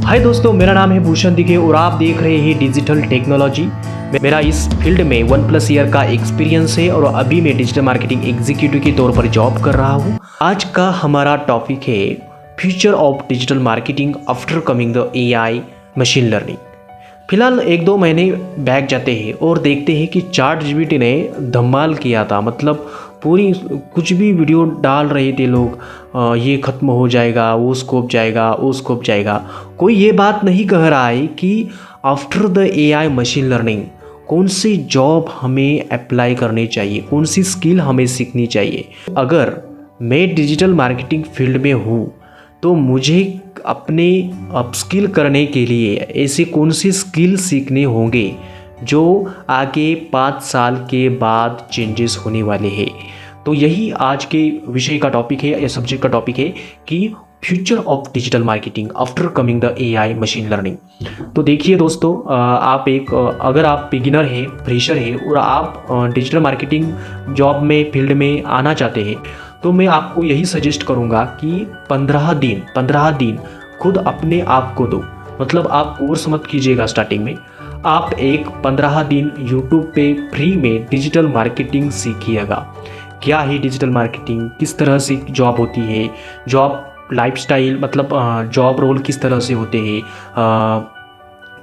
हाय दोस्तों, मेरा नाम है भूषण दिघे और आप देख रहे हैं डिजिटल टेक्नोलॉजी। मेरा इस फील्ड में 1+ ईयर का एक्सपीरियंस है और अभी मैं डिजिटल मार्केटिंग एग्जीक्यूटिव के तौर पर जॉब कर रहा हूँ। आज का हमारा टॉपिक है future of digital marketing after coming the AI machine learning. फिलहाल 1-2 महीने बैक जाते हैं और देखते हैं कि ChatGPT ने धमाल किया था। मतलब पूरी कुछ भी वीडियो डाल रहे थे लोग, ये ख़त्म हो जाएगा, वो स्कोप जाएगा, वो स्कोप जाएगा। कोई ये बात नहीं कह रहा है कि after the AI machine learning कौन सी जॉब हमें अप्लाई करनी चाहिए, कौन सी स्किल हमें सीखनी चाहिए। अगर मैं डिजिटल मार्केटिंग फील्ड में हूँ तो मुझे अपने अपस्किल करने के लिए ऐसे कौन से स्किल सीखने होंगे जो आगे 5 साल के बाद चेंजेस होने वाले हैं। तो यही आज के विषय का टॉपिक है या सब्जेक्ट का टॉपिक है कि future of digital marketing after coming the AI machine learning. तो देखिए दोस्तों, अगर आप बिगिनर है, फ्रेशर है और आप डिजिटल मार्केटिंग जॉब में फील्ड में आना चाहते हैं तो मैं आपको यही सजेस्ट करूंगा कि 15 दिन खुद अपने आप को दो। मतलब आप कोर्स मत कीजिएगा स्टार्टिंग में, आप एक 15 दिन यूट्यूब पे फ्री में डिजिटल मार्केटिंग सीखिएगा। क्या है डिजिटल मार्केटिंग, किस तरह से जॉब होती है, जॉब लाइफस्टाइल मतलब जॉब रोल किस तरह से होते हैं,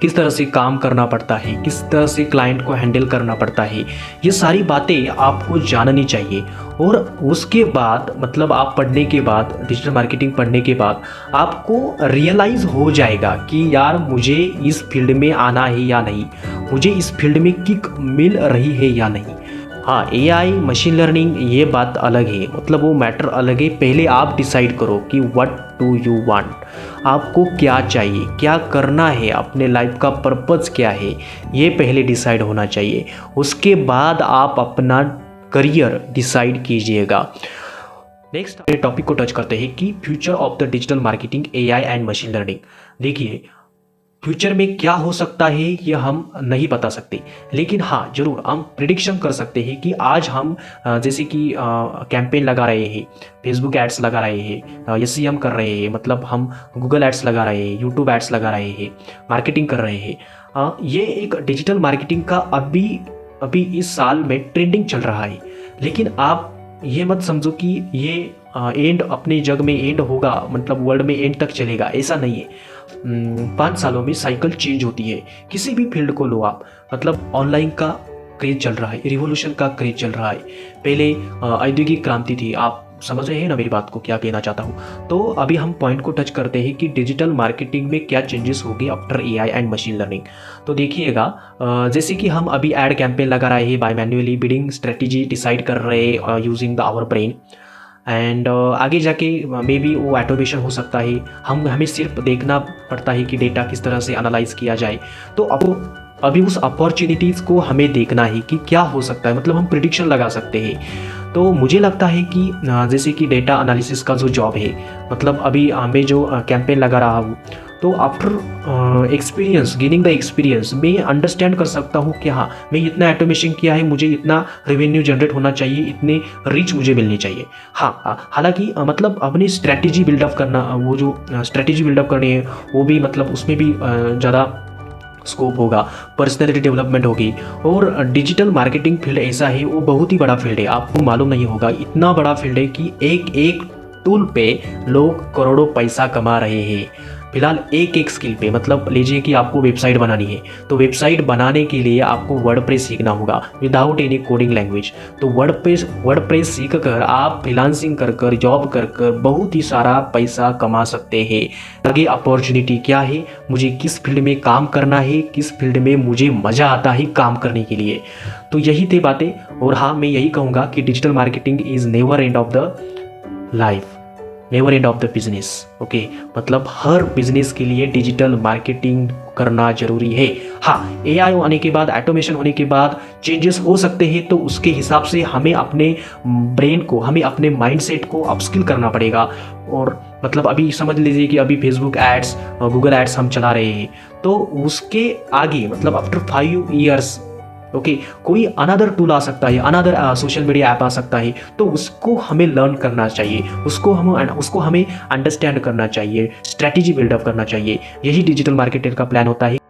किस तरह से काम करना पड़ता है, किस तरह से क्लाइंट को हैंडल करना पड़ता है, ये सारी बातें आपको जाननी चाहिए। और उसके बाद मतलब आप पढ़ने के बाद, डिजिटल मार्केटिंग पढ़ने के बाद आपको रियलाइज़ हो जाएगा कि यार मुझे इस फील्ड में आना है या नहीं, मुझे इस फील्ड में किक मिल रही है या नहीं। हाँ, AI मशीन लर्निंग ये बात अलग है, मतलब वो मैटर अलग है। पहले आप डिसाइड करो कि व्हाट डू यू वांट, आपको क्या चाहिए, क्या करना है, अपने लाइफ का पर्पस क्या है, ये पहले डिसाइड होना चाहिए। उसके बाद आप अपना करियर डिसाइड कीजिएगा। नेक्स्ट टॉपिक को टच करते हैं कि future of the digital marketing AI and machine learning. देखिए, फ्यूचर में क्या हो सकता है ये हम नहीं बता सकते, लेकिन हाँ जरूर हम प्रिडिक्शन कर सकते हैं कि आज हम जैसे कि कैंपेन लगा रहे हैं, फेसबुक एड्स लगा रहे हैं, SEM कर रहे हैं, मतलब हम गूगल एड्स लगा रहे हैं, यूट्यूब एड्स लगा रहे हैं, मार्केटिंग कर रहे हैं। ये एक डिजिटल मार्केटिंग का अभी इस साल में ट्रेंडिंग चल रहा है। लेकिन आप ये मत समझो कि ये एंड अपनी जग में एंड होगा, मतलब वर्ल्ड में एंड तक चलेगा, ऐसा नहीं है। 5 सालों में साइकिल चेंज होती है। किसी भी फील्ड को लो आप, मतलब ऑनलाइन का क्रेज चल रहा है, रिवॉल्यूशन का क्रेज चल रहा है। पहले औद्योगिक क्रांति थी, आप समझ रहे हैं ना मेरी बात को, क्या कहना चाहता हूँ। तो अभी हम पॉइंट को टच करते हैं कि डिजिटल मार्केटिंग में क्या चेंजेस होगी after AI and machine learning. तो देखिएगा, जैसे कि हम अभी एड कैंपेन लगा रहे हैं by manually, bidding strategy decide कर रहे हैं using the our brain and आगे जाके मे बी वो ऑटोमेशन हो सकता है। हमें सिर्फ देखना पड़ता है कि डेटा किस तरह से एनालाइज किया जाए। तो अभी उस अपॉर्चुनिटीज़ को हमें देखना है कि क्या हो सकता है, मतलब हम प्रिडिक्शन लगा सकते हैं। तो मुझे लगता है कि जैसे कि डेटा एनालिसिस का जो जॉब है, मतलब अभी मैं जो कैंपेन लगा रहा हूँ, तो after experience, gaining the experience, मैं अंडरस्टैंड कर सकता हूँ कि हाँ मैं इतना ऑटोमेशन किया है, मुझे इतना रेवेन्यू जनरेट होना चाहिए, इतने रीच मुझे मिलनी चाहिए। हाँ, हालांकि मतलब अपनी स्ट्रैटेजी बिल्डअप करना, वो जो स्ट्रैटेजी बिल्डअप करनी है वो भी, मतलब उसमें भी ज़्यादा स्कोप होगा, पर्सनैलिटी डेवलपमेंट होगी। और डिजिटल मार्केटिंग फील्ड ऐसा है, वो बहुत ही बड़ा फील्ड है, आपको मालूम नहीं होगा। इतना बड़ा फील्ड है कि एक टूल पे लोग करोड़ों पैसा कमा रहे हैं। फिलहाल एक स्किल पे, मतलब लीजिए कि आपको वेबसाइट बनानी है, तो वेबसाइट बनाने के लिए आपको वर्डप्रेस सीखना होगा विदाउट एनी कोडिंग लैंग्वेज। तो वर्डप्रेस सीख कर आप फ्रीलांसिंग कर जॉब कर बहुत ही सारा पैसा कमा सकते हैं। आगे अपॉर्चुनिटी क्या है, मुझे किस फील्ड में काम करना है, किस फील्ड में मुझे मज़ा आता है काम करने के लिए। तो यही थे बातें। और हाँ, मैं यही कहूँगा कि digital marketing is never end of the life, never end of the business. Okay, मतलब हर बिजनेस के लिए डिजिटल मार्केटिंग करना जरूरी है। हाँ, AI आने के बाद, ऑटोमेशन होने के बाद चेंजेस हो सकते हैं, तो उसके हिसाब से हमें अपने ब्रेन को, हमें अपने माइंडसेट को अपस्किल करना पड़ेगा। और मतलब अभी समझ लीजिए कि अभी फेसबुक एड्स, गूगल एड्स हम चला रहे हैं, तो उसके आगे मतलब आफ्टर 5 ईयर्स ओके कोई अनदर टूल आ सकता है, अनदर सोशल मीडिया ऐप आ सकता है, तो उसको हमें लर्न करना चाहिए, उसको हमें अंडरस्टैंड करना चाहिए, स्ट्रैटेजी बिल्डअप करना चाहिए। यही डिजिटल मार्केटर का प्लान होता है।